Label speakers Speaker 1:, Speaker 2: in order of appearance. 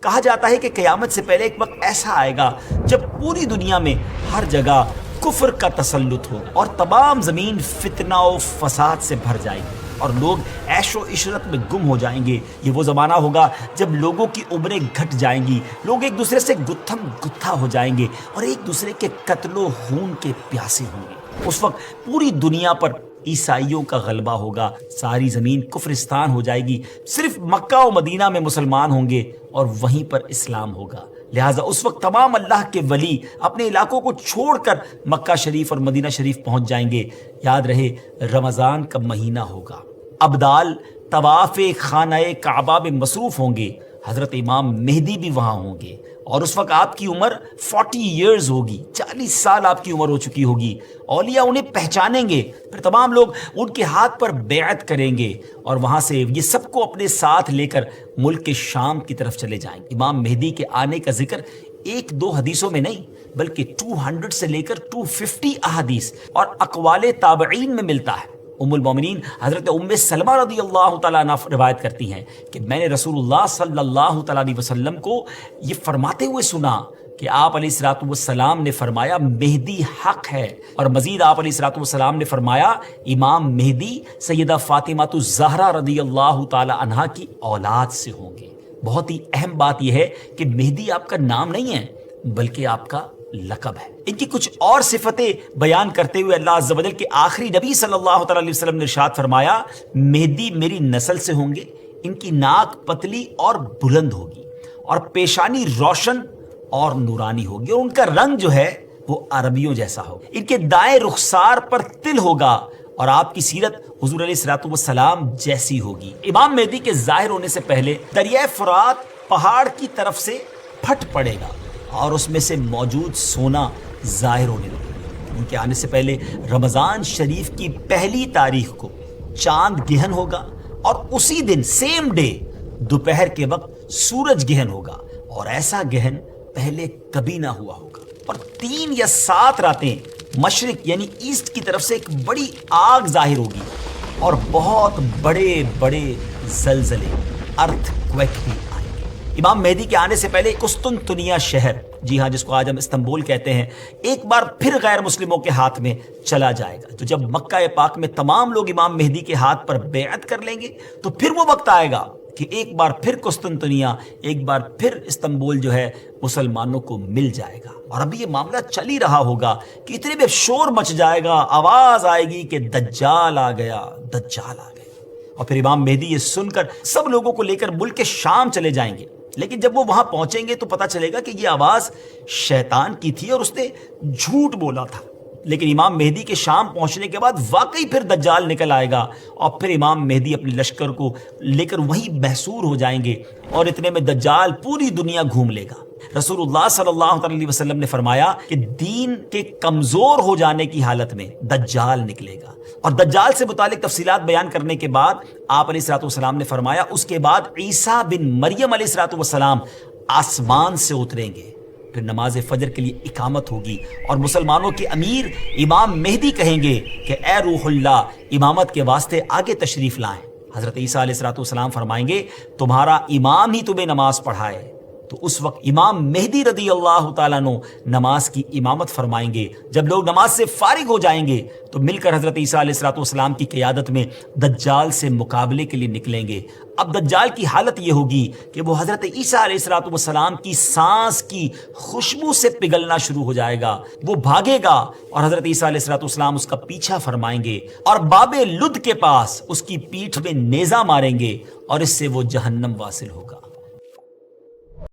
Speaker 1: کہا جاتا ہے کہ قیامت سے پہلے ایک وقت ایسا آئے گا جب پوری دنیا میں ہر جگہ کفر کا تسلط ہو اور تمام زمین فتنہ و فساد سے بھر جائے گی اور لوگ عیش و عشرت میں گم ہو جائیں گے۔ یہ وہ زمانہ ہوگا جب لوگوں کی عمریں گھٹ جائیں گی، لوگ ایک دوسرے سے گتھم گتھا ہو جائیں گے اور ایک دوسرے کے قتل و خون کے پیاسے ہوں گے۔ اس وقت پوری دنیا پر عیسائیوں کا غلبہ ہوگا، ساری زمین کفرستان ہو جائے گی، صرف مکہ و مدینہ میں مسلمان ہوں گے اور وہیں پر اسلام ہوگا۔ لہٰذا اس وقت تمام اللہ کے ولی اپنے علاقوں کو چھوڑ کر مکہ شریف اور مدینہ شریف پہنچ جائیں گے۔ یاد رہے رمضان کا مہینہ ہوگا، ابدال طواف خانہ کعبہ میں مصروف ہوں گے، حضرت امام مہدی بھی وہاں ہوں گے اور اس وقت آپ کی عمر 40 ایئرز ہوگی، 40 سال آپ کی عمر ہو چکی ہوگی۔ اولیاء انہیں پہچانیں گے، پھر تمام لوگ ان کے ہاتھ پر بیعت کریں گے اور وہاں سے یہ سب کو اپنے ساتھ لے کر ملک کے شام کی طرف چلے جائیں گے۔ امام مہدی کے آنے کا ذکر ایک دو حدیثوں میں نہیں بلکہ 200 سے لے کر 250 احادیث اور اقوال تابعین میں ملتا ہے۔ ام المومنین حضرت ام سلمہ رضی اللہ تعالیٰ عنہ روایت کرتی ہیں کہ میں نے رسول اللہ صلی اللہ تعالیٰ علیہ وسلم کو یہ فرماتے ہوئے سنا کہ آپ علیہ الصلوۃ والسلام نے فرمایا مہدی حق ہے، اور مزید آپ علیہ الصلوۃ والسلام نے فرمایا امام مہدی سیدہ فاطمہ الزہرا رضی اللہ تعالیٰ عنہا کی اولاد سے ہوں گے۔ بہت ہی اہم بات یہ ہے کہ مہدی آپ کا نام نہیں ہے بلکہ آپ کا لقب ہے۔ ان کی کچھ اور صفتیں بیان کرتے ہوئے اللہ عز و جل کے آخری نبی صلی اللہ تعالیٰ علیہ وسلم نے ارشاد فرمایا مہدی میری نسل سے ہوں گے، ان کی ناک پتلی اور بلند ہوگی اور پیشانی روشن اور نورانی ہوگی، اور ان کا رنگ جو ہے وہ عربیوں جیسا ہوگا، ان کے دائیں رخسار پر تل ہوگا اور آپ کی سیرت حضور علیہ الصلوۃ والسلام جیسی ہوگی۔ امام مہدی کے ظاہر ہونے سے پہلے دریائے فرات پہاڑ کی طرف سے پھٹ پڑے گا اور اس میں سے موجود سونا ظاہر ہونے لگے گا۔ ان کے آنے سے پہلے رمضان شریف کی پہلی تاریخ کو چاند گہن ہوگا اور اسی دن سیم ڈے دوپہر کے وقت سورج گہن ہوگا، اور ایسا گہن پہلے کبھی نہ ہوا ہوگا، اور 3 یا 7 راتیں مشرق یعنی ایسٹ کی طرف سے ایک بڑی آگ ظاہر ہوگی اور بہت بڑے بڑے زلزلے ارتھ کویک بھی آئیں گے۔ امام مہدی کے آنے سے پہلے قسطنطنیہ شہر، جی ہاں جس کو آج ہم استنبول کہتے ہیں، ایک بار پھر غیر مسلموں کے ہاتھ میں چلا جائے گا۔ تو جب مکہ پاک میں تمام لوگ امام مہدی کے ہاتھ پر بیعت کر لیں گے تو پھر وہ وقت آئے گا کہ ایک بار پھر قسطنطنیہ، ایک بار پھر استنبول جو ہے مسلمانوں کو مل جائے گا۔ اور ابھی یہ معاملہ چل ہی رہا ہوگا کہ اتنے میں شور مچ جائے گا، آواز آئے گی کہ دجال آ گیا، دجال آ گیا، اور پھر امام مہدی یہ سن کر سب لوگوں کو لے کر ملک کے شام چلے جائیں گے۔ لیکن جب وہ وہاں پہنچیں گے تو پتہ چلے گا کہ یہ آواز شیطان کی تھی اور اس نے جھوٹ بولا تھا۔ لیکن امام مہدی کے شام پہنچنے کے بعد واقعی پھر دجال نکل آئے گا اور پھر امام مہدی اپنے لشکر کو لے کر وہیں محصور ہو جائیں گے، اور اتنے میں دجال پوری دنیا گھوم لے گا۔ رسول اللہ صلی اللہ علیہ وسلم نے فرمایا کہ دین کے کمزور ہو جانے کی حالت میں دجال نکلے گا، اور دجال سے متعلق تفصیلات بیان کرنے کے بعد آپ علیہ الصلوۃ والسلام نے فرمایا اس کے بعد عیسیٰ بن مریم علیہ الصلوۃ والسلام آسمان سے اتریں گے، پھر نماز فجر کے لیے اقامت ہوگی اور مسلمانوں کے امیر امام مہدی کہیں گے کہ اے روح اللہ امامت کے واسطے آگے تشریف لائیں۔ حضرت عیسیٰ علیہ الصلوۃ والسلام فرمائیں گے تمہارا امام ہی تمہیں نماز پڑھائے۔ تو اس وقت امام مہدی رضی اللہ تعالیٰ عنہ نماز کی امامت فرمائیں گے۔ جب لوگ نماز سے فارغ ہو جائیں گے تو مل کر حضرت عیسیٰ علیہ الصلوۃ والسلام کی قیادت میں دجال سے مقابلے کے لیے نکلیں گے۔ اب دجال کی حالت یہ ہوگی کہ وہ حضرت عیسیٰ علیہ الصلوۃ والسلام کی سانس کی خوشبو سے پگھلنا شروع ہو جائے گا، وہ بھاگے گا اور حضرت عیسیٰ علیہ الصلوۃ والسلام اس کا پیچھا فرمائیں گے اور باب لد کے پاس اس کی پیٹھ میں نیزہ ماریں گے اور اس سے وہ جہنم واصل ہوگا۔